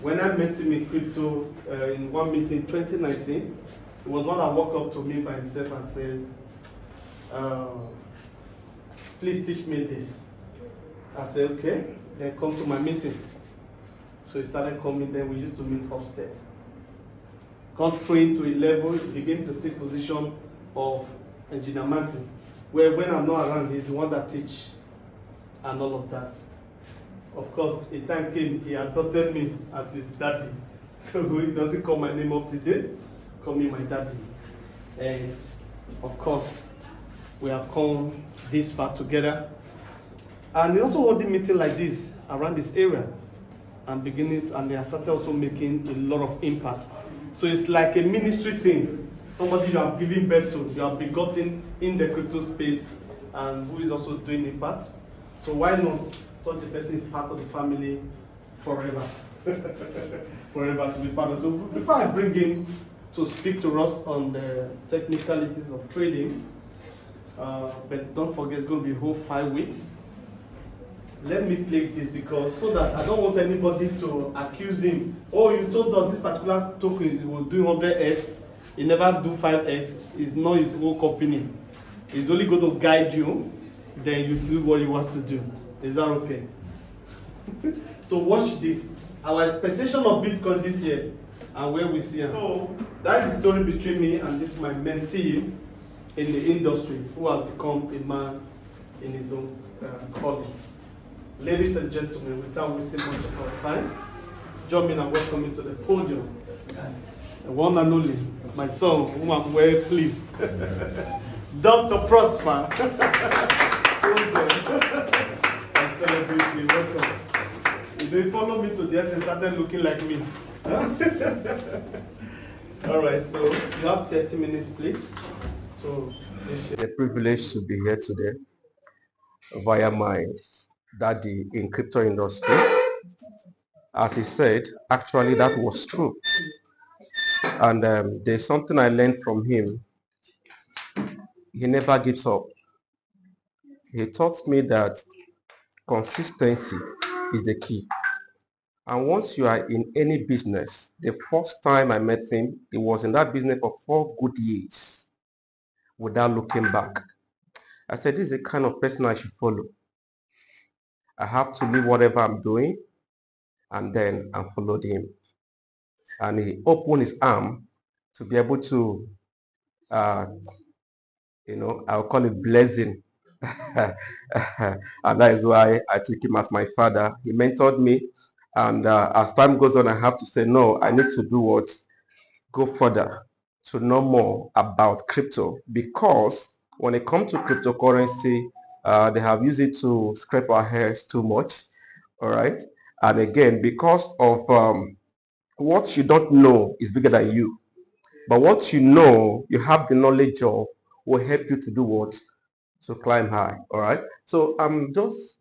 When I met him in crypto in one meeting in 2019, he was one that walked up to me by himself and says, please teach me this. I said, okay, then come to my meeting. So he started coming, then we used to meet upstairs. Got trained to a level, began to take position of engineer mantis, where when I'm not around, he's the one that teach and all of that. Of course, a time came, he adopted me as his daddy. So he doesn't call my name up today, call me my daddy. And of course, we have come this far together. And he also holding meeting like this around this area. And they have started also making a lot of impact. So it's like a ministry thing. Somebody you are giving birth to, you are begotten in the crypto space, and who is also doing impact. So why not? Such a person is part of the family forever. Forever to be part of. So before I bring him to speak to us on the technicalities of trading, but don't forget it's going to be a whole 5 weeks. Let me play this because so that I don't want anybody to accuse him. Oh, you told us this particular token he will do 100x, he never do 5x. It's not his whole company. He's only going to guide you, then you do what you want to do. Is that okay? So watch this. Our expectation of Bitcoin this year and where we see him. So that is the story between me and this my mentee in the industry who has become a man in his own calling. Ladies and gentlemen, without wasting much of our time, join me and welcome me to the podium. The one and only, my son, whom I'm very pleased, Dr. Prosper. I celebrate you. Welcome. If they follow me to the end, they started looking like me. All right, so you have 30 minutes, please. The privilege to be here today via my daddy in crypto industry. As he said, actually that was true. And there's something I learned from him. He never gives up. He taught me that consistency is the key. And once you are in any business, the first time I met him, he was in that business for 4 good years without looking back. I said, this is the kind of person I should follow. I have to leave whatever I'm doing and then I followed him. And he opened his arm to be able to, I'll call it blessing. And that is why I took him as my father. He mentored me. And as time goes on, I have to say, no, I need to do what? Go further to know more about crypto. Because when it comes to cryptocurrency, they have used it to scrape our hairs too much. All right. And again, because of what you don't know is bigger than you. But what you know, you have the knowledge of, will help you to do what? To climb high. All right. So I'm just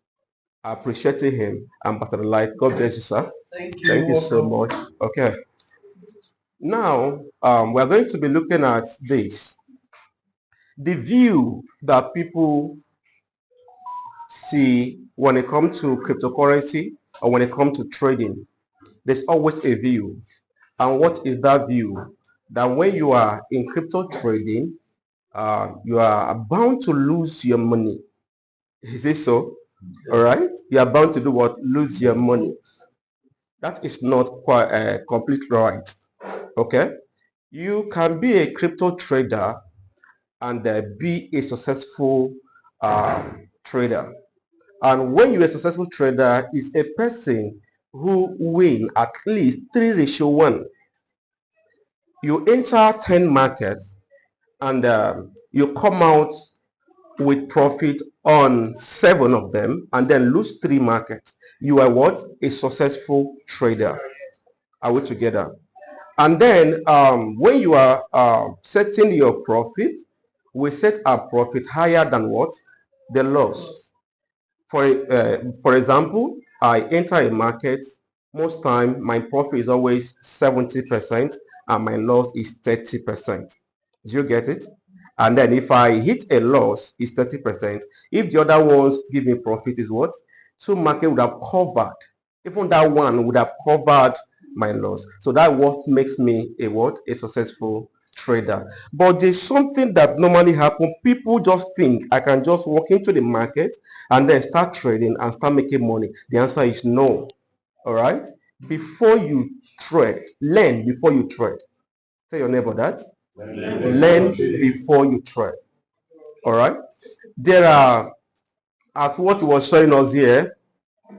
appreciating him, Ambassador Light. God bless you, sir. Thank you. Thank you so much. Okay. Now, we're going to be looking at this. The view that people see when it comes to cryptocurrency or when it comes to trading, there's always a view. And what is that view? That when you are in crypto trading, you are bound to lose your money. Is it so? All right. You are bound to do what? Lose your money. That is not quite completely right. Okay. You can be a crypto trader and be a successful trader. And when you're a successful trader, is a person who win at least 3:1. You enter 10 markets and you come out with profit on 7 of them and then lose 3 markets. You are what? A successful trader. Are we together? And then when you are setting your profit, we set our profit higher than what? The loss. For example, I enter a market, most time my profit is always 70% and my loss is 30%. Do you get it? And then if I hit a loss, it's 30%. If the other ones give me profit is what? So market would have covered. Even that one would have covered my loss. So that what makes me a what? A successful trader. But there's something that normally happens. People just think I can just walk into the market and then start trading and start making money. The answer is no. All right. Before you trade, learn before you trade. Tell your neighbor that. Learn before you trade. All right. There are, as what was showing us here,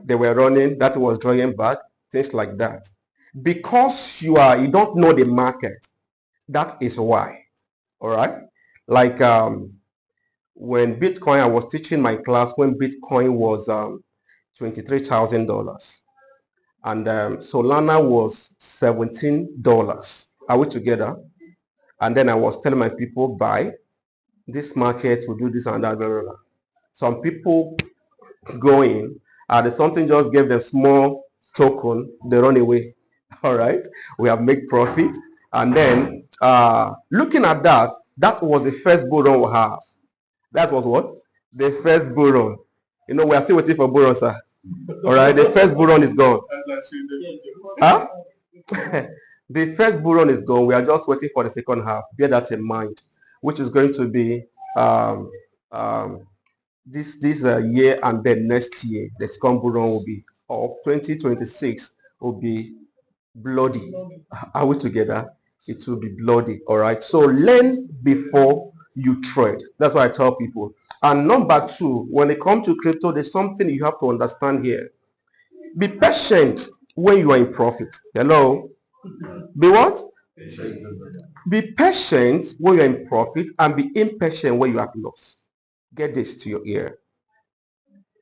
they were running, that was drawing back, things like that. Because you don't know the market, that is why. All right. Like when Bitcoin, I was teaching my class when Bitcoin was $23,000 and Solana was $17. Are we together? And then I was telling my people, buy this market will do this and that. Blah, blah, blah. Some people going, there's something just gave them small token, they run away. All right, we have made profit. And then looking at that, that was the first bull run we have. That was what? The first bull run. You know, we are still waiting for bull run, sir. All right, the first bull run is gone. Huh? The first bull run is gone. We are just waiting for the second half. Bear that in mind, which is going to be this year, and then next year the second bull run will be of 2026 will be bloody. Are we together? It will be bloody. All right. So learn before you trade. That's what I tell people. And number two, when it comes to crypto, there's something you have to understand here. Be patient when you are in profit. Hello. Be what? Be patient when you're in profit and be impatient when you are lost. Get this to your ear.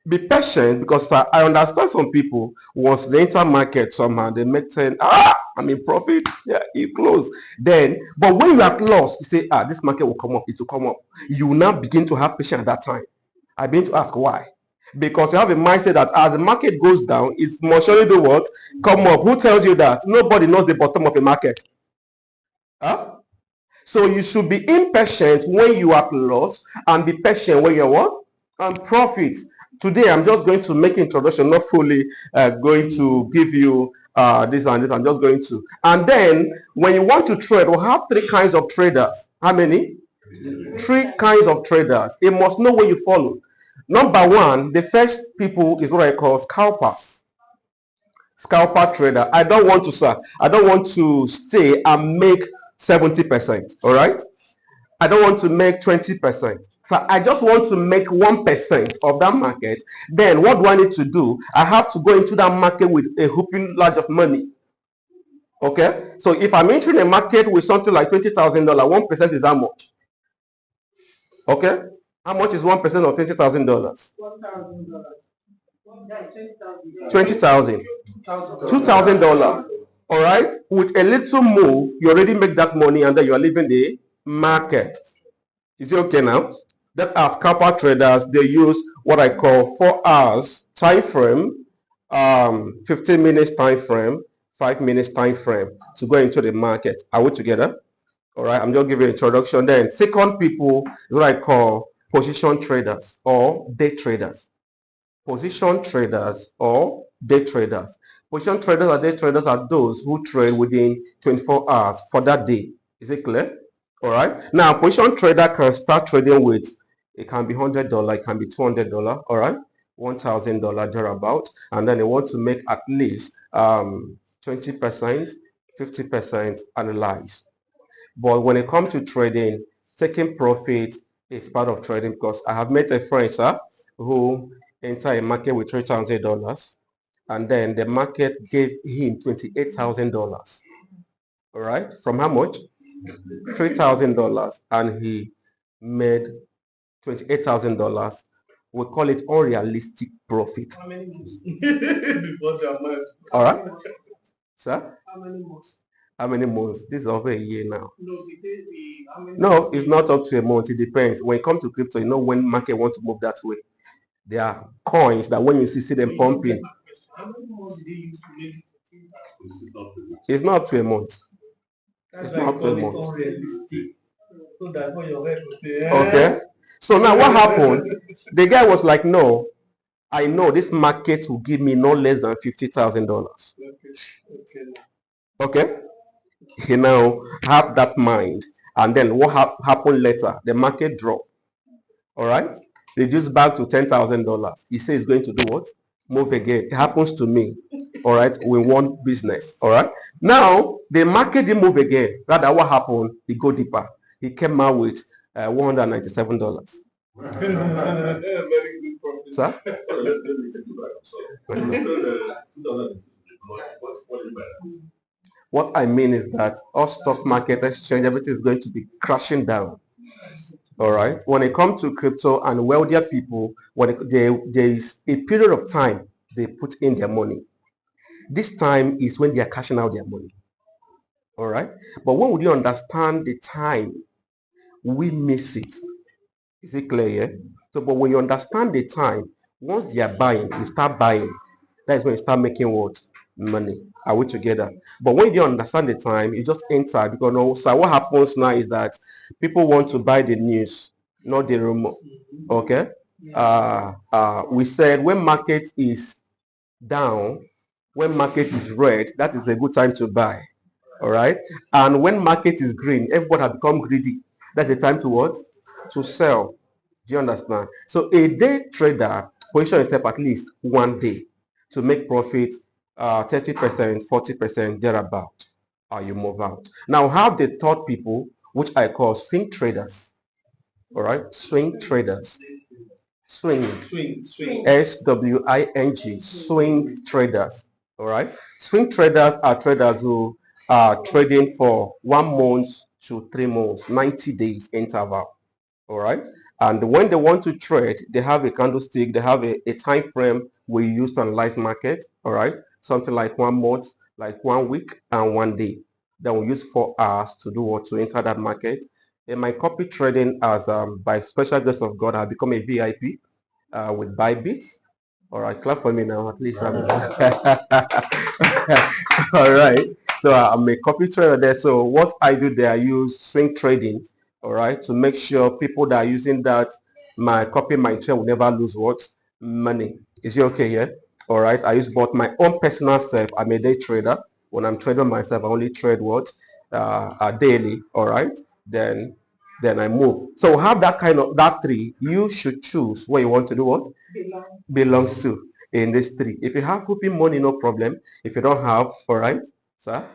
Be patient, because I understand some people, once they enter market somehow, they make 10, I'm in profit, yeah, you close. Then, but when you are lost, you say, this market will come up, it will come up. You will now begin to have patience at that time. I begin to ask why. Because you have a mindset that as the market goes down, it must surely do what? Come up. Who tells you that? Nobody knows the bottom of a market. Huh? So you should be impatient when you are lost and be patient when you're what? And profit. Today, I'm just going to make introduction, not fully going to give you this and this. I'm just going to. And then, when you want to trade, we'll have three kinds of traders. How many? Three kinds of traders. You must know where you follow. Number one, the first people is what I call scalpers. Scalper trader. I don't want to, sir. I don't want to stay and make 70%. All right. I don't want to make 20%. So I just want to make 1% of that market. Then what do I need to do? I have to go into that market with a whooping large of money. Okay. So if I'm entering a market with something like $20,000, 1% is how much? Okay. How much is 1% of $20,000? $20,000. $2,000. All right. With a little move, you already make that money, and then you are leaving the market. Is it okay now? That as scalper traders, they use what I call 4 hours time frame, 15 minutes time frame, 5 minutes time frame to go into the market. Are we together? All right. I'm just giving an introduction. Then second people is what I call position traders or day traders. Position traders or day traders. Position traders or day traders are those who trade within 24 hours for that day. Is it clear? All right. Now, position trader can start trading with, it can be $100, it can be $200, all right, $1,000 thereabout, and then they want to make at least 20%, 50% analyze. But when it comes to trading, taking profit is part of trading, because I have met a friend, sir, who entered a market with $3,000, and then the market gave him $28,000. All right, from how much? $3,000, and he made $28,000. We call it unrealistic profit. How many months? All right, sir. How many months? How many months? This is over a year now. No, it's not up to a month. It depends. When it comes to crypto, you know when market want to move that way. There are coins that when you see them pumping. How many months did they use to make it? It's not up to a month. It's not up to a month. Okay. So now what happened? The guy was like, no, I know this market will give me no less than $50,000. Okay. Okay, he now have that mind, and then what happened later? The market drop. All right, reduce back to $10,000. He says he's going to do what? Move again. It happens to me. All right, we want business. All right, now the market didn't move again. Rather, what happened? He go deeper. He came out with $197. Very good profit. Sir? Let me take you back. So, when you said 2000, what is that? What I mean is that our stock market, exchange, everything is going to be crashing down. All right. When it comes to crypto and wealthier people, there is a period of time they put in their money. This time is when they are cashing out their money. All right. But when would you understand the time we miss it? Is it clear? Yeah? So, but when you understand the time, once they are buying, you start buying. That is when you start making what? Money. Are we together? But when you understand the time, you just enter because no, so what happens now is that people want to buy the news, not the rumor. Okay. We said when market is down, when market is red, that is a good time to buy. All right. And when market is green, everybody has become greedy. That's the time to what? To sell. Do you understand? So a day trader position yourself at least one day to make profit 30%, 40% thereabout. You move out. Now have the third people, which I call swing traders. All right, swing traders. Swing. SWING. Swing traders. All right. Swing traders are traders who are trading for 1 month to 3 months, 90 days interval. All right. And when they want to trade, they have a candlestick, they have a time frame we use to analyze market. All right. Something like 1 month, like 1 week, and 1 day. Then we use 4 hours to do what? To enter that market. In my copy trading, as by special grace of God, I have become a VIP with Bybit. All right, clap for me now. At least I'm. All right. So I'm a copy trader there. So what I do there, I use swing trading. All right, to make sure people that are using that my copy my trade will never lose what? Money. Is it okay? Yeah. All right. I use both my own personal self. I'm a day trader. When I'm trading myself, I only trade what? Daily. All right. Then I move. So have that kind of that three. You should choose what you want to do. What belongs to in this three. If you have whooping money, no problem. If you don't have, all right, sir.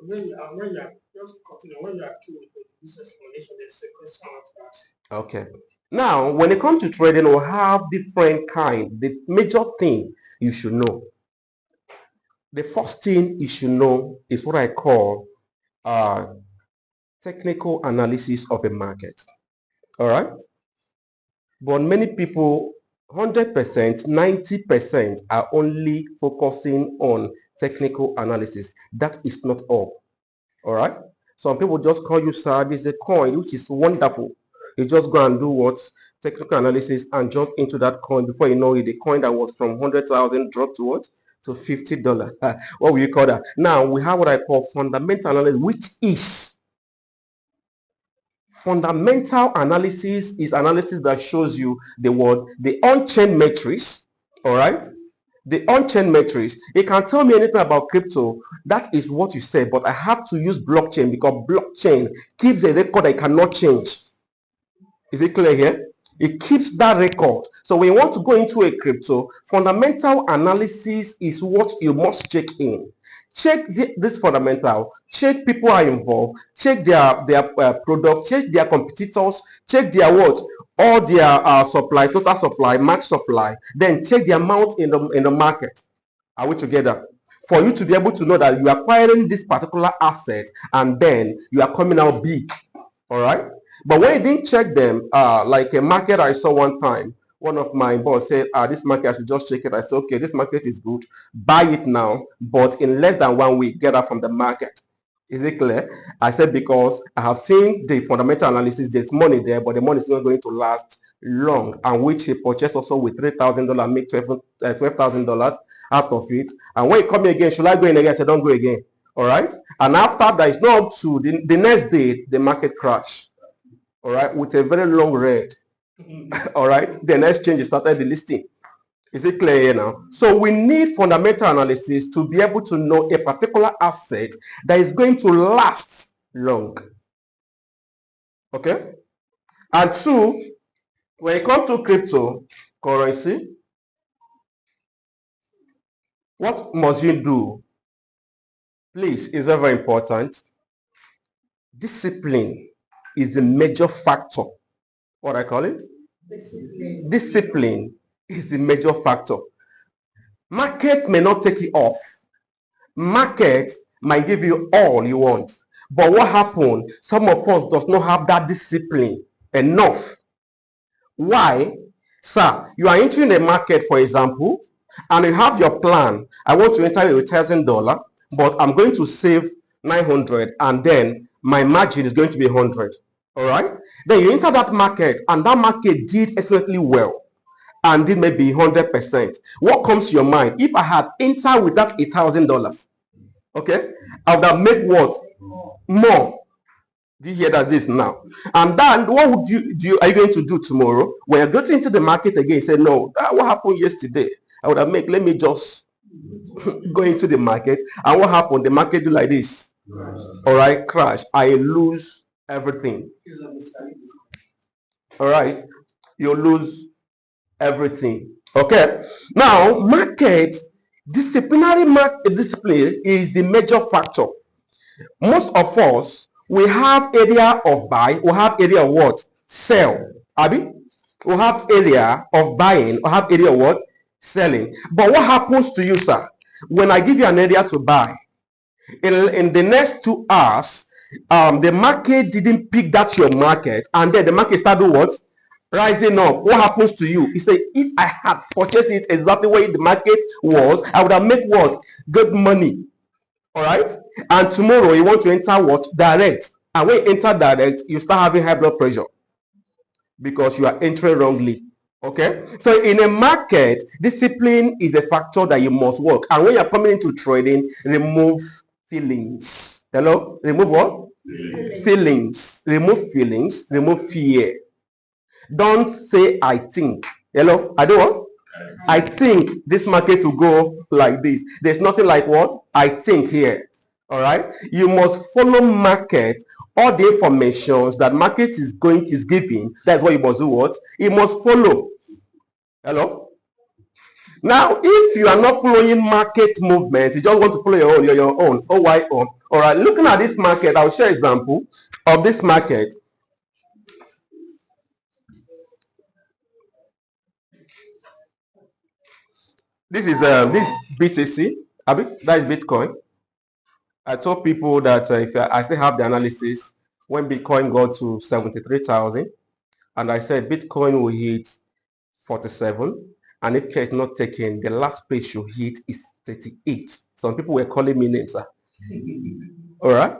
When you are just continue, when you are through with this explanation, there's a question I want to ask. Okay. Now, when it comes to trading, we'll have different kind. The major thing you should know. The first thing you should know is what I call technical analysis of a market. All right. But many people, 100%, 90% are only focusing on technical analysis. That is not all. All right. Some people just call you, sir, this is a coin, which is wonderful. You just go and do what? Technical analysis and jump into that coin. Before you know it, the coin that was from 100,000 dropped to what? To $50. What will you call that? Now we have what I call fundamental analysis, which is fundamental analysis is analysis that shows you the on-chain matrix. All right. The on-chain matrix, it can tell me anything about crypto. That is what you say, but I have to use blockchain because blockchain keeps a record I cannot change. Is it clear here? It keeps that record. So when you want to go into a crypto, fundamental analysis is what you must check in. Check this fundamental, check people are involved, check their product, check their competitors, check their what? All their supply, total supply, max supply, then check the amount in the market. Are we together? For you to be able to know that you are acquiring this particular asset and then you are coming out big. All right. But when you didn't check them, like a market I saw one time, one of my boss said, this market, I should just check it. I said, okay, this market is good. Buy it now, but in less than 1 week, get out from the market. Is it clear? I said, because I have seen the fundamental analysis, there's money there, but the money is not going to last long, and which he purchased also with $3,000, make $12,000 out of it. And when you come again, should I go in again? I said, don't go again. All right. And after that, it's not up to the next day, the market crash. All right, with a very long red. All right, the next change started the listing. Is it clear here now? So we need fundamental analysis to be able to know a particular asset that is going to last long. Okay? And two, when it comes to cryptocurrency, what must you do? Please, is very important. Discipline is the major factor. What I call it? Discipline is the major factor. Market may not take it off. Market might give you all you want. But what happened? Some of us does not have that discipline enough. Why? Sir, you are entering the market, for example, and you have your plan. I want to enter with $1,000, but I'm going to save 900, and then my margin is going to be 100. All right? Then you enter that market, and that market did excellently well, and did maybe 100%. What comes to your mind? If I had entered with that $1,000, okay, I would have made what? More. Do you hear that this now? And then what would you are you going to do tomorrow? When you're going into the market again, say, no, that what happened yesterday? I would have made, let me just go into the market. And what happened? The market do like this. All right, crash. I lose everything. All right, you lose everything. Okay. Now, market disciplinary discipline is the major factor. Most of us, we have area of buy, we have area of what? Sell. Abi? We have area of buying, we have area of what? Selling. But what happens to you, sir? When I give you an area to buy, in the next 2 hours, the market didn't pick that your market, and then the market started what? Rising up. What happens to you? He said, if I had purchased it exactly where the market was, I would have made what? Good money. All right. And tomorrow you want to enter what? Direct. And when you enter direct, you start having high blood pressure because you are entering wrongly. Okay. So in a market, discipline is a factor that you must work. And when you're coming into trading, remove feelings. Hello? Remove what? Feelings. Remove feelings. Remove fear. Don't say I think. Hello? I do what? I think this market will go like this. There's nothing like what? I think here. All right. You must follow market. All the informations that market is giving. That's what you must do. What? You must follow. Hello. Now, if you are not following market movement, you just want to follow your own. Oh, why on? All right. Looking at this market, I'll share example of this market. This is this BTC. That is Bitcoin. I told people that if I still have the analysis when Bitcoin got to 73,000, and I said Bitcoin will hit 47, and if care is not taken, the last place you hit is 38. Some people were calling me names. All right,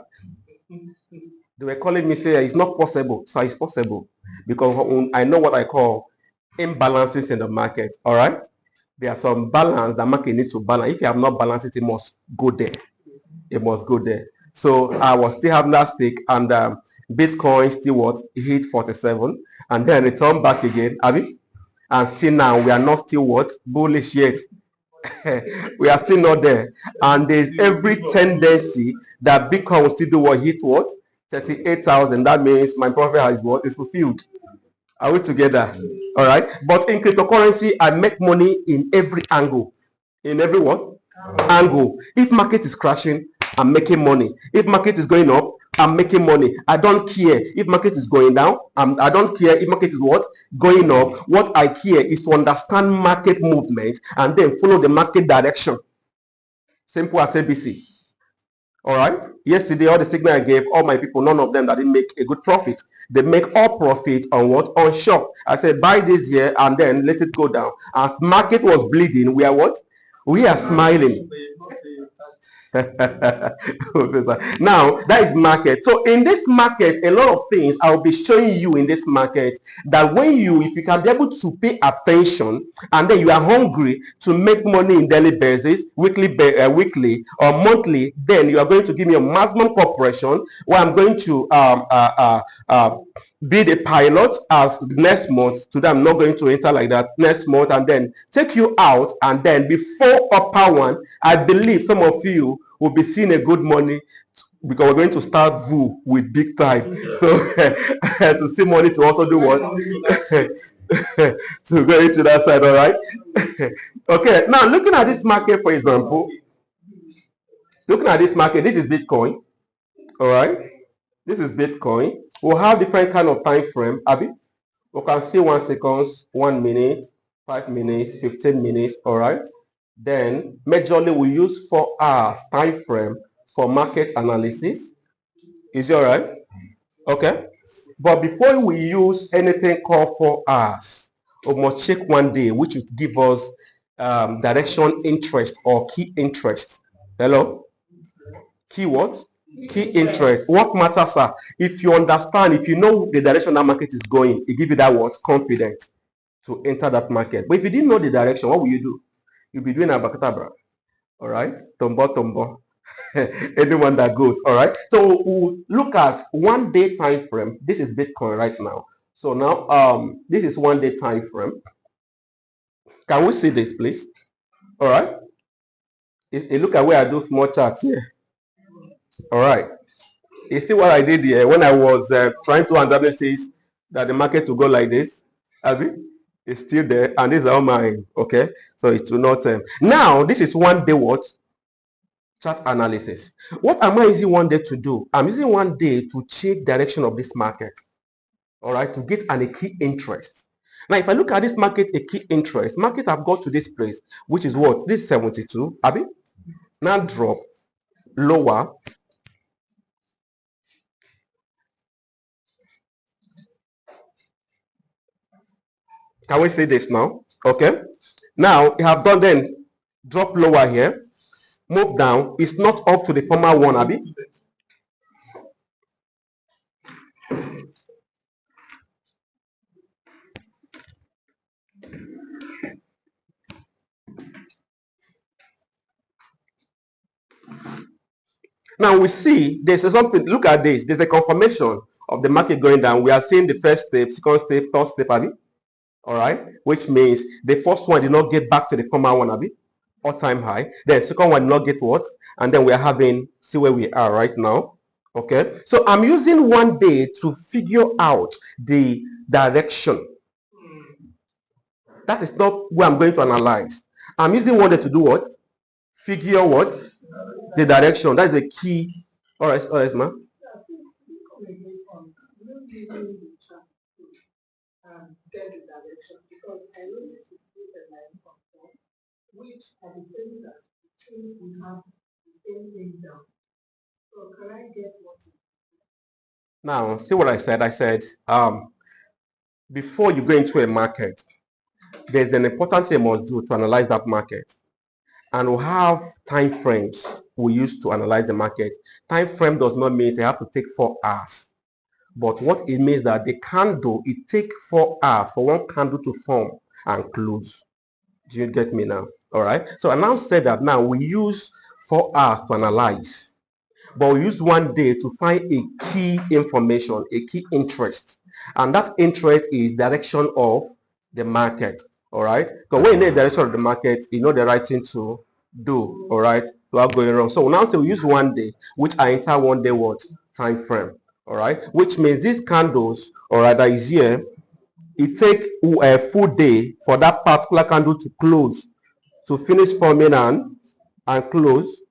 they were calling me say it's not possible. So it's possible because I know what I call imbalances in the market. All right. There are some balance that market needs to balance. If you have not balanced it, it must go there. It must go there. So I was still having that stake, and Bitcoin still what? Hit 47, and then return back again. And still now we are not still what? Bullish yet. We are still not there. And there's every tendency that Bitcoin will still do what? Hit what? 38,000. That means my profit is what? Is fulfilled. Are we together? All right. But in cryptocurrency, I make money in every angle. In every what? Angle. If market is crashing, I'm making money. If market is going up, I'm making money. I don't care if market is going down. I don't care if market is what? Going up. What I care is to understand market movement and then follow the market direction. Simple as ABC. All right. Yesterday, all the signal I gave, all my people, none of them that didn't make a good profit. They make all profit on what? On short. I said, buy this here and then let it go down. As market was bleeding, we are what? We are smiling. Now that is market. So in this market, a lot of things I'll be showing you in this market, that when if you can be able to pay attention, and then you are hungry to make money in daily basis, weekly or monthly, then you are going to give me a maximum corporation where I'm going to be the pilot as next month. Today I'm not going to enter like that, next month, and then take you out, and then before upper one, I believe some of you will be seeing a good money, because we're going to start VU with big time. So to see money to also do what? To go into that side, all right? Okay, now looking at this market, for example, looking at this market, this is Bitcoin, all right? This is Bitcoin. We'll have different kind of time frame, Abby. We can see 1 second, 1 minute, 5 minutes, 15 minutes, all right? Then majorly we use 4 hours time frame for market analysis. Is it all right? Okay. But before we use anything called 4 hours, we must check 1 day, which would give us direction interest or key interest. Hello? Key what? Key interest. What matters are, if you understand, if you know the direction that market is going, it gives you that what? Confidence to enter that market. But if you didn't know the direction, what will you do? You'll be doing a bakatabra. All right? Tombo. Anyone that goes. All right. So we'll look at 1 day time frame. This is Bitcoin right now. So now this is 1 day time frame. Can we see this, please? All right. You look at where I do small charts here. All right. You see what I did here when I was trying to analyze that the market will go like this. Abi, it's still there, and these are all mine. Okay, so it will not. Now this is 1 day what? Chart analysis. What am I using 1 day to do? I'm using 1 day to check direction of this market. All right, to get a key interest. Now, if I look at this market, a key interest, market have got to this place, which is what? This 72, Abi. Now drop lower. Can we see this now? Okay. Now you have done then drop lower here, move down. It's not up to the former one, Abi. Now we see there's something. Look at this. There's a confirmation of the market going down. We are seeing the first step, second step, third step, Abi. All right, which means the first one did not get back to the former one, Abi, all-time high. Then second one did not get what, and then we are having, see where we are right now. Okay, so I'm using 1 day to figure out the direction. That is not where I'm going to analyze. I'm using 1 day to do what? Figure what? The direction. That's the key. All right, ma'am. Get the direction, because I noticed you put a line from top, which at the same time things we have the same thing down. So can I get what you Now, see what I said? I said, before you go into a market, there's an important thing you must do to analyze that market. And we'll have time frames we use to analyze the market. Time frame does not mean they have to take 4 hours. But what it means that the candle, it takes 4 hours for one candle to form and close. Do you get me now? All right. So I now said that now we use 4 hours to analyze, but we use 1 day to find a key information, a key interest. And that interest is direction of the market. All right. Because when you know the direction of the market, you know the right thing to do. All right. Without going wrong. So now say we use 1 day, which I enter 1 day what? Time frame. All right, which means these candles, or rather is here, it takes a full day for that particular candle to close, to finish forming and close.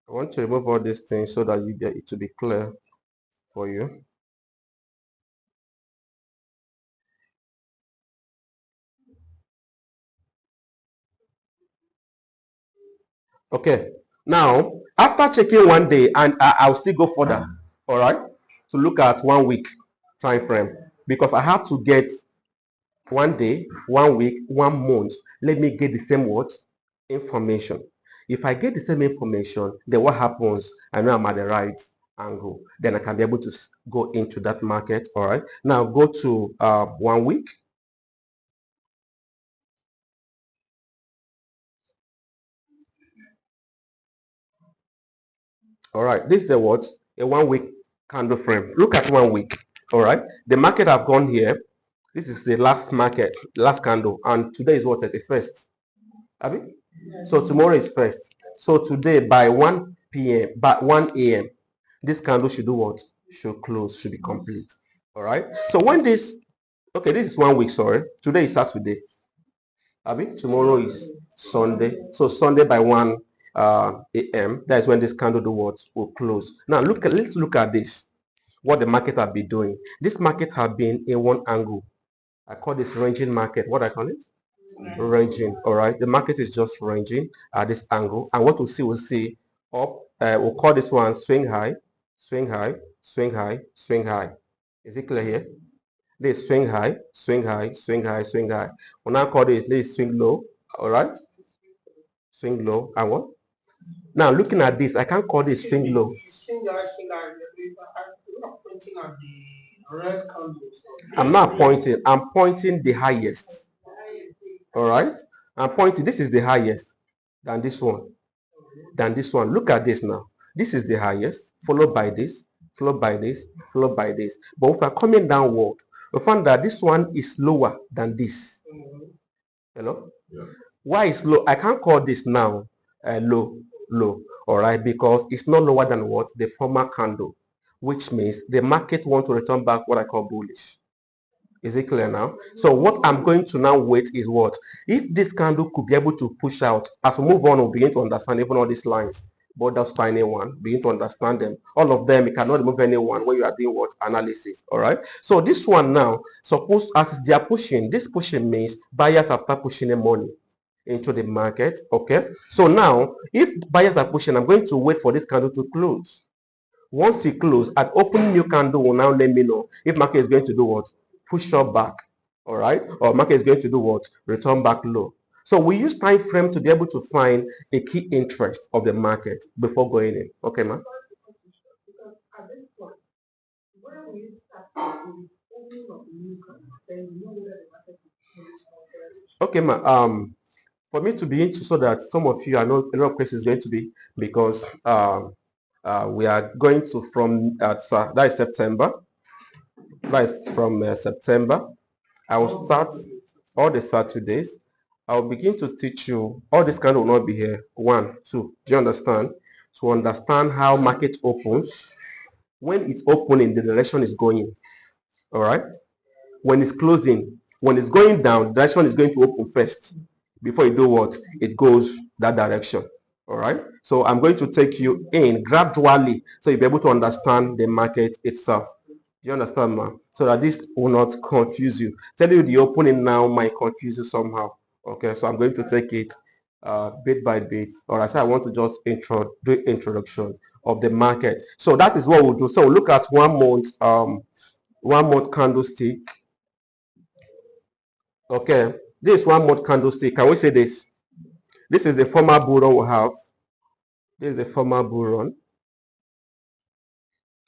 I want to remove all these things so that you get it to be clear for you. Okay, now after checking 1 day, and I'll still go further, all right, to look at 1 week time frame, because I have to get 1 day, 1 week, 1 month. Let me get the same what? Information. If I get the same information, then what happens? I know I'm at the right angle. Then I can be able to go into that market. All right. Now go to 1 week. All right. This is a what? A 1 week candle frame. Look at 1 week. All right. The market have gone here. This is the last market, last candle, and today is what? 31st. Abi? So tomorrow is first. So today by 1 p.m. by 1 a.m. this candle should do what? Should close, should be complete. All right. So when this, okay, this is 1 week. Sorry, today is Saturday. Abi? Tomorrow is Sunday. So Sunday by 1 a.m. That is when this candle do what? Will close. Now let's look at this. What the market have been doing. This market have been in one angle. I call this ranging market. What I call it? Ranging. All right. The market is just ranging at this angle. And what we'll see up. We'll call this one swing high, swing high, swing high, swing high. Is it clear here? This swing high, swing high, swing high, swing high. We'll now call this swing low. All right. Swing low. And what? Now looking at this, I can't call this swing low. Swing high, you are pointing at the red candles. I'm not pointing. I'm pointing the highest. All right. I'm pointing. This is the highest than this one. Than this one. Look at this now. This is the highest, followed by this, followed by this, followed by this. But if we're coming downward, we find that this one is lower than this. Hello? Yeah. Why is low? I can't call this now low. All right, because it's not lower than what? The former candle, which means the market want to return back what I call bullish. Is it clear now? So what I'm going to now wait is what? If this candle could be able to push out, as we move on, we'll begin to understand even all these lines. But that's tiny one, begin to understand them. All of them, you cannot remove anyone when you are doing what? Analysis. All right. So this one now, suppose as they are pushing, this pushing means buyers have started pushing the money into the market. Okay. So now, if buyers are pushing, I'm going to wait for this candle to close. Once it closes, at opening new candle will now let me know if market is going to do what? Push up back. All right. Or market is going to do what? Return back low. So we use time frame to be able to find a key interest of the market before going in. Okay, ma'am? Because at this point, where we start with opening of the new account, then you know where the market is going. Okay, ma'am. For me to be into so that some of you, I know a lot of questions going to be because we are going to from that is September. That is from September. I will start all the Saturdays. I'll begin to teach you. All this kind will not be here. 1, 2. Do you understand? To understand how market opens. When it's opening, the direction is going. All right. When it's closing, when it's going down, the direction is going to open first. Before you do what? It goes that direction. All right. So I'm going to take you in gradually so you'll be able to understand the market itself. Do you understand, ma'am? So that this will not confuse you. Tell you the opening now might confuse you somehow. Okay, so I'm going to take it bit by bit. All right, so I want to just do introduction of the market. So that is what we'll do. So we'll look at 1 month, 1 month candlestick. Okay, this 1 month candlestick. Can we say this? This is the former bull run we have. This is the former bull run.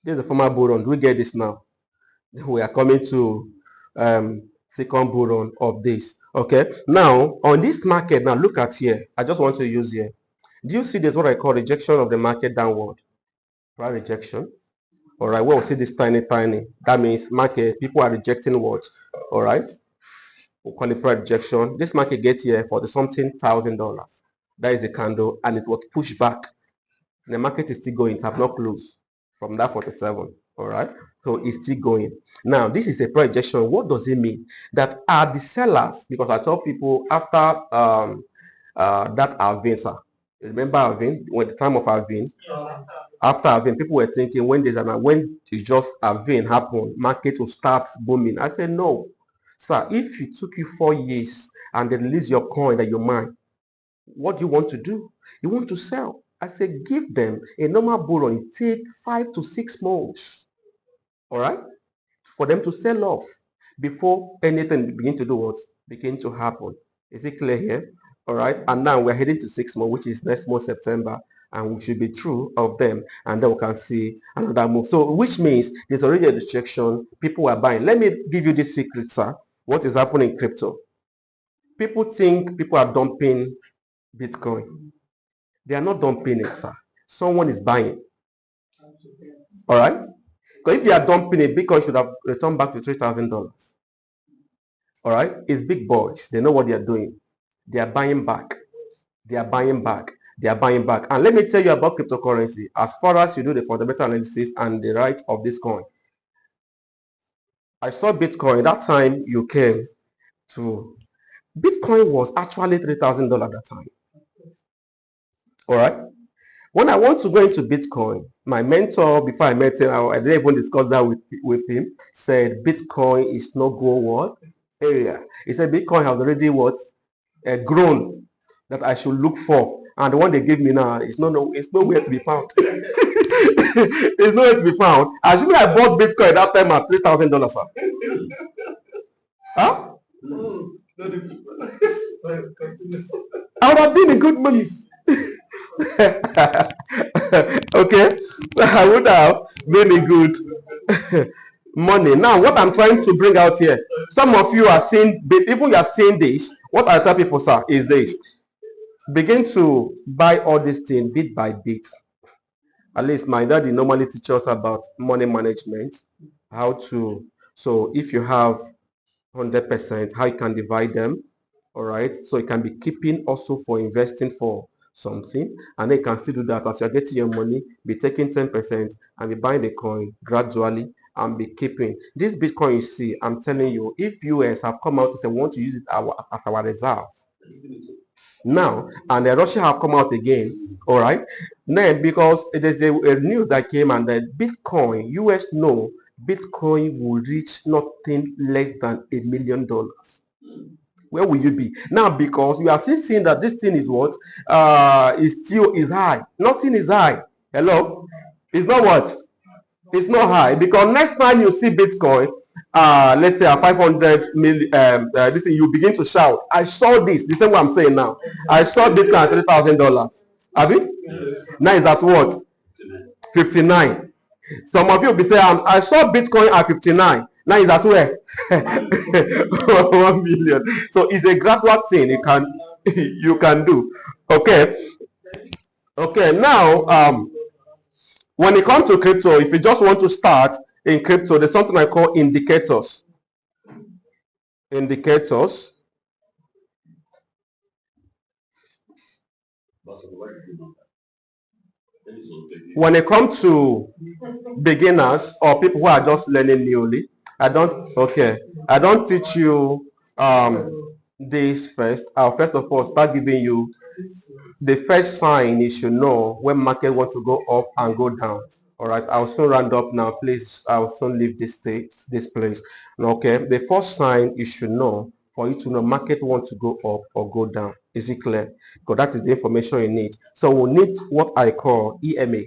This is the former bull run. Do we get this now? We are coming to second bull run of this. Okay, now on this market, now look at here. I just want to use here. Do you see this what I call rejection of the market downward? Right, rejection. All right, well, we see this tiny. That means market people are rejecting what? All right, we'll call it price rejection. This market gets here for the something $1,000. That is the candle, and it was pushed back. The market is still going. It have not closed from that 47. All right, so it's still going. Now this is a price rejection. What does it mean? That are the sellers, because I tell people after that Alvin, sir. Remember Alvin? When the time of Alvin, after Alvin, people were thinking when it just Alvin happened, market will start booming. I said no, sir. If it took you 4 years and they release your coin that you mine, what do you want to do? You want to sell. I said give them a normal bull run. It take 5 to 6 months. All right, for them to sell off. before anything begin to do what? Begin to happen. Is it clear here? All right. And now we're heading to 6 months, which is next month, September, and we should be true of them, and then we can see another move. So, which means there's already a distraction. People are buying. Let me give you this secret, sir. What is happening in crypto? People think people are dumping Bitcoin. They are not dumping it, sir. Someone is buying. All right. Because if they are dumping it, Bitcoin should have returned back to $3,000. All right. It's big boys. They know what they are doing. They are buying back. They are buying back. They are buying back. And let me tell you about cryptocurrency. As far as you do the fundamental analysis and the right of this coin, I saw Bitcoin that time you came to. Bitcoin was actually $3,000 at that time. All right. When I want to go into Bitcoin, my mentor, before I met him, I didn't even discuss that with him, said Bitcoin is no go what area. He said Bitcoin has already what grown that I should look for. And the one they gave me now is it's nowhere to be found. It's nowhere to be found. Assuming I bought Bitcoin that time at $3,000, sir. Huh? I would have been in good money. Okay, I would have been in good money. Now, what I'm trying to bring out here, some of you are seeing, even you are seeing this. What I tell people, sir, is this: begin to buy all these things bit by bit. At least my daddy normally teaches us about money management, how to. So if you have 100%, how you can divide them. All right, so you can be keeping also for investing for something, and then you can still do that as you're getting your money, be taking 10% and be buying the coin gradually and be keeping this Bitcoin. You see, I'm telling you, if US have come out to say we want to use it as our reserve now, and then Russia have come out again, all right, then because there's a news that came, and that Bitcoin, US know Bitcoin will reach nothing less than $1 million. Where will you be now? Because we are still seeing that this thing is what is still is high. Nothing is high. Hello, it's not what? It's not high, because next time you see Bitcoin, let's say at 500 million, this thing, you begin to shout, I saw this. The same way I'm saying now. I saw Bitcoin at $3,000. Have you? Now is at what? 59. Some of you will be saying, I saw Bitcoin at 59. Now is at where? 1 million. So it's a gradual thing you can do. Okay. Okay. Now, when it comes to crypto, if you just want to start in crypto, there's something I call indicators. Indicators. When it comes to beginners or people who are just learning newly, I don't teach you this first. I'll first of all start giving you the first sign you should know when market wants to go up and go down. All right, I'll soon round up now. Please, I'll soon leave this place. Okay, the first sign you should know for you to know market wants to go up or go down. Is it clear? Because that is the information you need. So we'll need what I call EMA.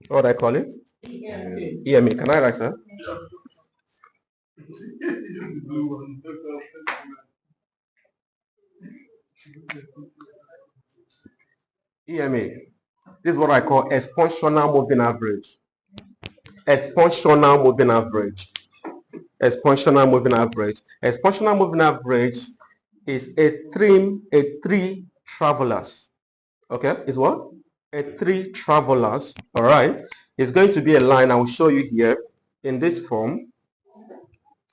What do I call it? EMA. Can I write, sir? EMA. This is what I call exponential moving average. Exponential moving average. Exponential moving average. Exponential moving average is a three travelers. Okay, is what? A three travelers. All right. It's going to be a line I will show you here in this form.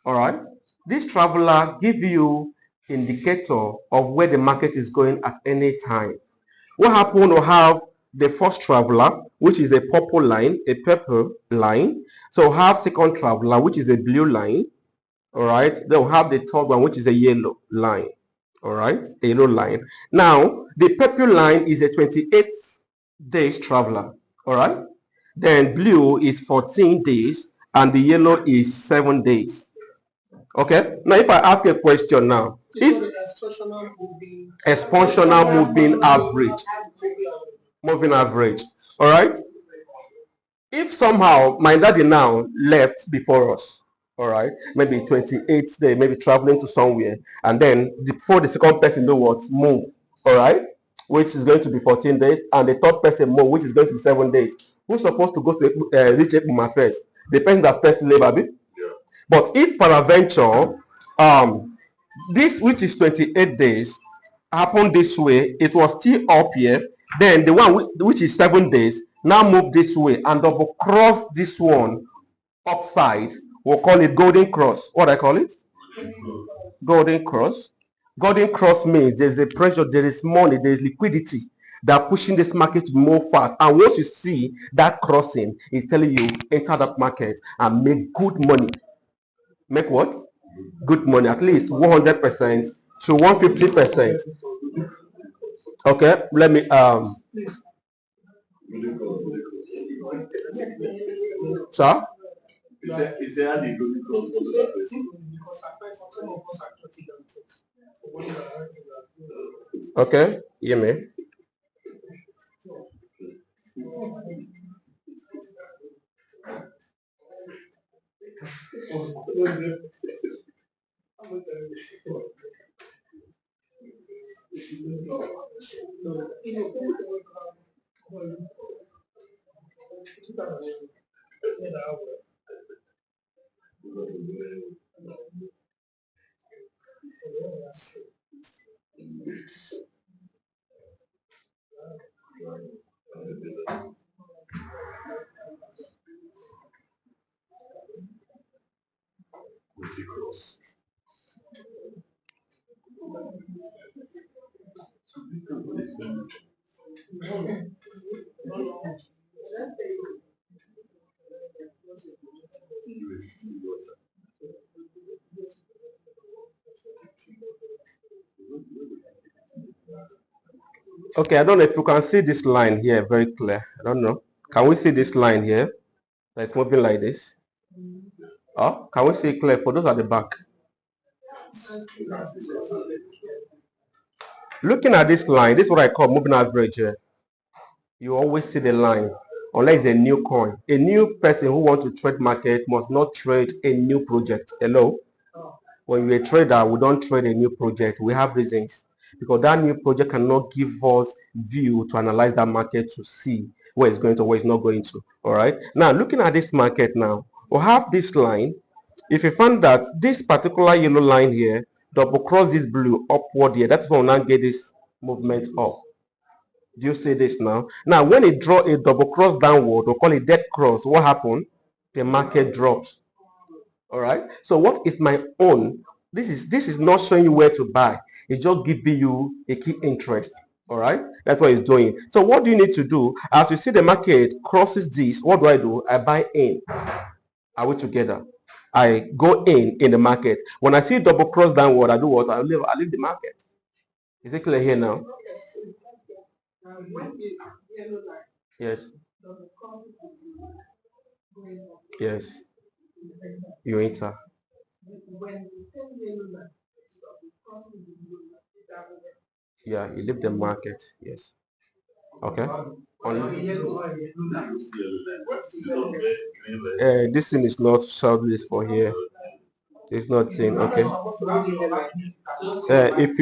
All right. This traveler give you indicator of where the market is going at any time. What happen to have the first traveler, which is a purple line, a purple line. So have second traveler, which is a blue line. All right. Then we'll have the third one, which is a yellow line. All right, a yellow line. Now the purple line is a 28 days traveler. All right. Then blue is 14 days, and the yellow is 7 days. Okay. Now, if I ask a question now, if exponential moving average, all right. If somehow my daddy now left before us, all right, maybe 28th day, maybe traveling to somewhere, and then before the second person know what, move, all right, which is going to be 14 days, and the third person move, which is going to be 7 days. Who's supposed to go to reach Ekpuma first? The person that first labor. Yeah. But if peradventure, this which is 28 days happened this way, it was still up here, then the one which is 7 days now move this way and double cross this one upside. We'll call it golden cross. What I call it? Golden cross. Golden cross means there's a pressure, there is money, there is liquidity that pushing this market to move fast. And once you see that crossing, it's telling you enter that market and make good money. Make what? Good money, at least 100% to 150%. Okay, let me sir. He said, how do you go because of that person? Because I find some of us are cutting down things. So when you are writing that, Okay, hear me. Ridiculous. Okay, I don't know if you can see this line here very clear. I don't know. Can we see this line here that's moving like this? Oh, can we see it clear for those at the back? Looking at this line, this is what I call moving average. You always see the line unless it's a new coin. A new person who wants to trade market must not trade a new project. Hello? When you're a trader, we don't trade a new project. We have reasons. Because that new project cannot give us view to analyze that market to see where it's going to, where it's not going to. All right. Now, looking at this market now, we have this line. If you find that this particular yellow line here double cross this blue upward here, that's when we now get this movement up. Do you see this now? Now, when it draw a double cross downward, we call it dead cross. What happened? The market drops. All right. So what is my own? This is not showing you where to buy. It's just giving you a key interest. All right. That's what it's doing. So what do you need to do? As you see the market crosses this, what do? I buy in. Are we together? I go in the market. When I see double cross downward, I do what? I leave the market. Is it clear here now? Yes. Yes. You enter. Yeah, you leave the market. Yes. Okay. This thing is not short list for here. It's not saying okay. If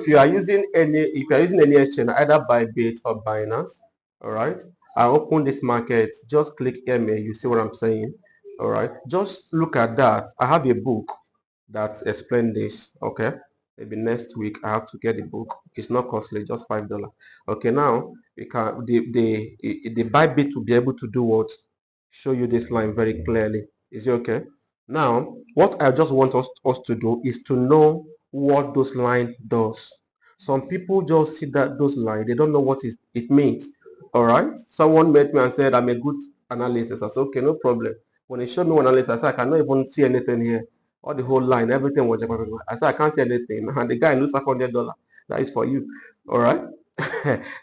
you are using any exchange, either Bybit or Binance, all right. I open this market, just click MA, you see what I'm saying? All right, just look at that. I have a book that explains this. Okay, maybe next week I have to get the book. It's not costly, just $5. Okay, now we can the Bybit to be able to do what? Show you this line very clearly. Is it okay? Now, what I just want us to do is to know what those line does. Some people just see that those line, they don't know what it means. All right. Someone met me and said, I'm a good analyst. I said, okay, no problem. When he showed me one analysis, I said, I cannot even see anything here. All the whole line, everything was. I said, I can't see anything. And the guy loses $500. That is for you. All right.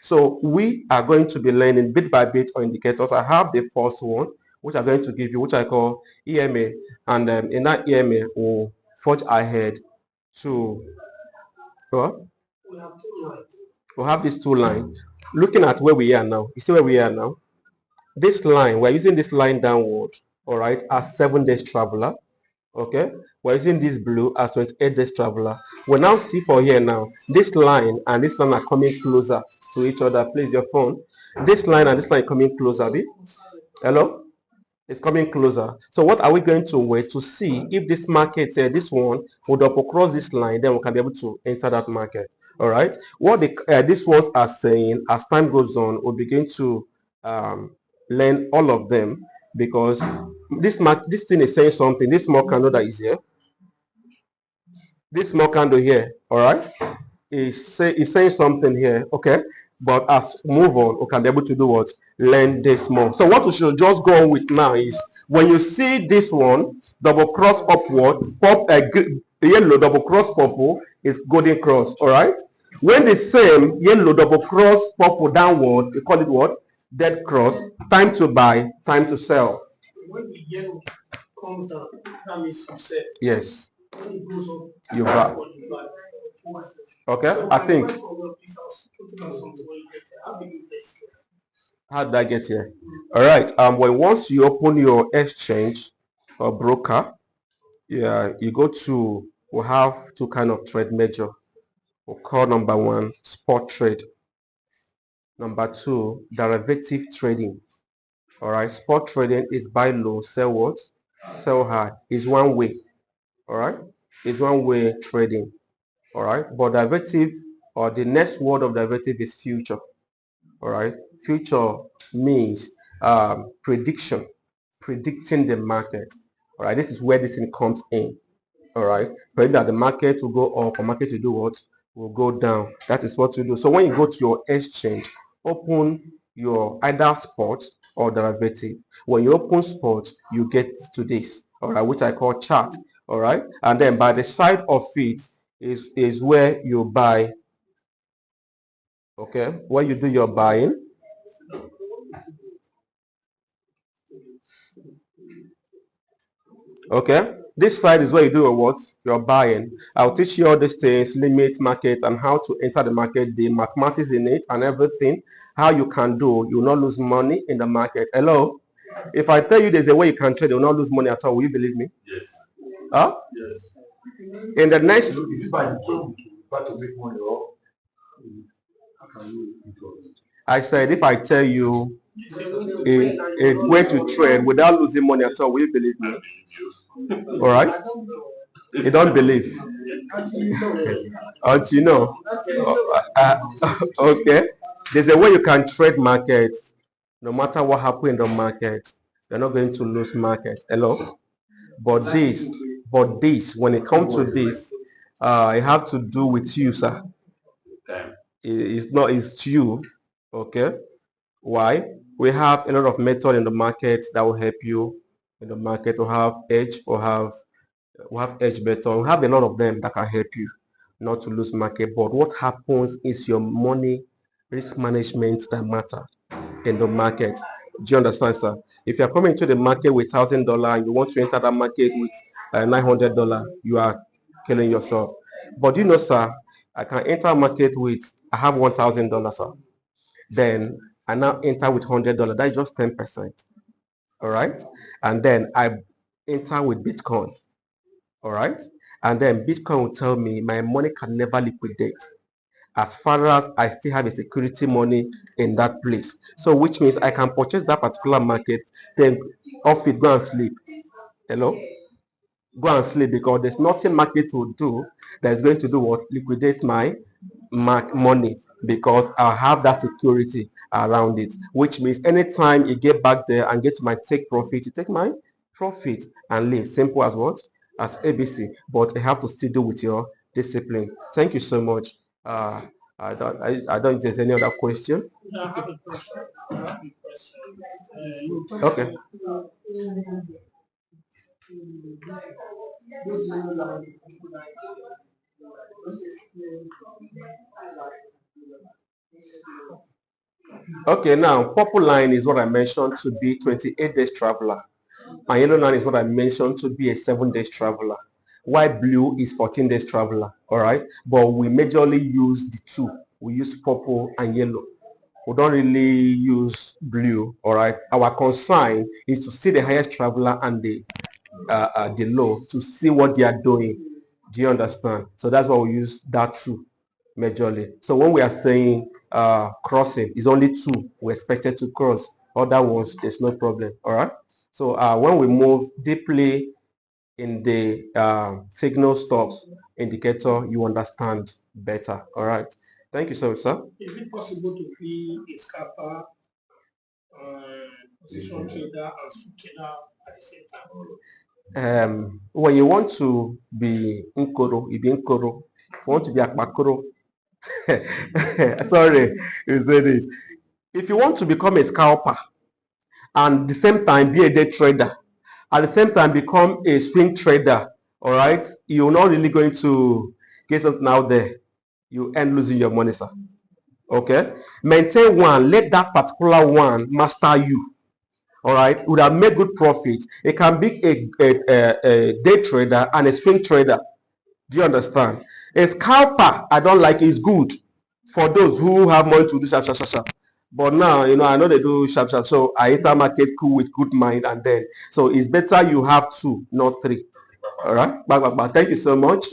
So we are going to be learning bit by bit on indicators. I have the first one, which I'm going to give you, which I call EMA. And in that EMA, we'll forge ahead to what? We'll have these two lines. Looking at where we are now, you see where we are now? This line, we're using this line downward, all right, as 7 days traveler. Okay, we're using this blue as 28 days traveler. We now see for here now, this line and this line are coming closer to each other. Please, your phone. This line and this line coming closer. Be? Hello? It's coming closer. So what are we going to wait to see if this market, this one, will double cross this line, then we can be able to enter that market. All right. What these ones are saying as time goes on, we'll begin to learn all of them because this thing is saying something. This small candle that is here, this small candle here, all right, is saying something here, okay. But as we move on, we can be able to do what? Learn this more. So what we should just go on with now is when you see this one double cross upward, pop yellow double cross purple is golden cross, all right. When the same yellow double cross purple downward, we call it what? Dead cross. Time to buy, time to sell. When the yellow comes down, that means you sell. Yes. When it goes up, You buy. Okay, so I think. How did I get here? All right. When once you open your exchange or broker, yeah, you go to. We have two kind of trade major. We'll call number one spot trade. Number two, derivative trading. All right. Spot trading is buy low, sell what? Sell high. It's one way. All right. It's one way trading. All right. But derivative or the next word of derivative is future. All right. Future means prediction, predicting the market. All right. This is where this thing comes in. All right. Predict that the market will go up or market will do what? Will go down. That is what you do. So when you go to your exchange, open your either spot or derivative. When you open spot, you get to this. All right, which I call chart. All right. And then by the side of it is where you buy. Okay, where you do your buying. Okay, this side is where you do what you're buying. I'll teach you all these things, limit market and how to enter the market, the mathematics in it and everything, how you can do. You will not lose money in the market. Hello, if I tell you there's a way you can trade, you will not lose money at all. Will you believe me? Yes. Huh? Yes. In the next, If you buy the club, to make money, or how can you it? I said if I tell you a way to trade without losing money at all, will you believe me? All right. You don't believe until you know. Okay. There's a way you can trade markets. No matter what happens in the market, you're not going to lose market. Hello. But this, when it comes to this, it have to do with you, sir. It's not. It's you. Okay. Why? We have a lot of method in the market that will help you in the market to have edge or have edge better. We have a lot of them that can help you not to lose market. But what happens is your money risk management that matter in the market. Do you understand, sir? If you are coming to the market with $1,000 and you want to enter that market with $900, you are killing yourself. But you know, sir, I can enter a market with I have $1,000, sir. Then I now enter with $100. That's just 10%. All right, and then I enter with Bitcoin. All right, and then Bitcoin will tell me my money can never liquidate as far as I still have a security money in that place. So which means I can purchase that particular market, then off it, go and sleep. Hello? Go and sleep because there's nothing market will do that is going to do what? Liquidate my money because I have that security around it. Which means anytime you get back there and get to my take profit, you take my profit and leave. Simple as what? As ABC. But you have to still do with your discipline. Thank you so much. I don't think there's any other question. I have a question. Okay. Okay, now purple line is what I mentioned to be 28 days traveler. My yellow line is what I mentioned to be a 7 days traveler. White blue is 14 days traveler. All right, but we majorly use the two. We use purple and yellow. We don't really use blue. All right, our concern is to see the highest traveler and the the low to see what they are doing. Do you understand? So that's why we use that tool majorly. So when we are saying crossing, is only two we expected to cross. Other ones, there's no problem. All right. So when we move deeply in the signal stop indicator, you understand better. All right. Thank you so much, sir. Is it possible to be a scalper, position trader, and swing trader at the same time? When you want to be Nkoro, you be Nkoro. If you want to be Akpakoro, sorry, you say this. If you want to become a scalper and at the same time be a day trader, at the same time become a swing trader, all right, you're not really going to get something out there. You end losing your money, sir. Okay, maintain one, let that particular one master you. All right, would have made good profit. It can be a day trader and a swing trader. Do you understand? A scalper, I don't like, is good for those who have money to do sharp, sharp, sharp, sharp. But now, I know they do sharp, sharp. So I enter market cool with good mind, and then so it's better you have two, not three. All right, thank you so much.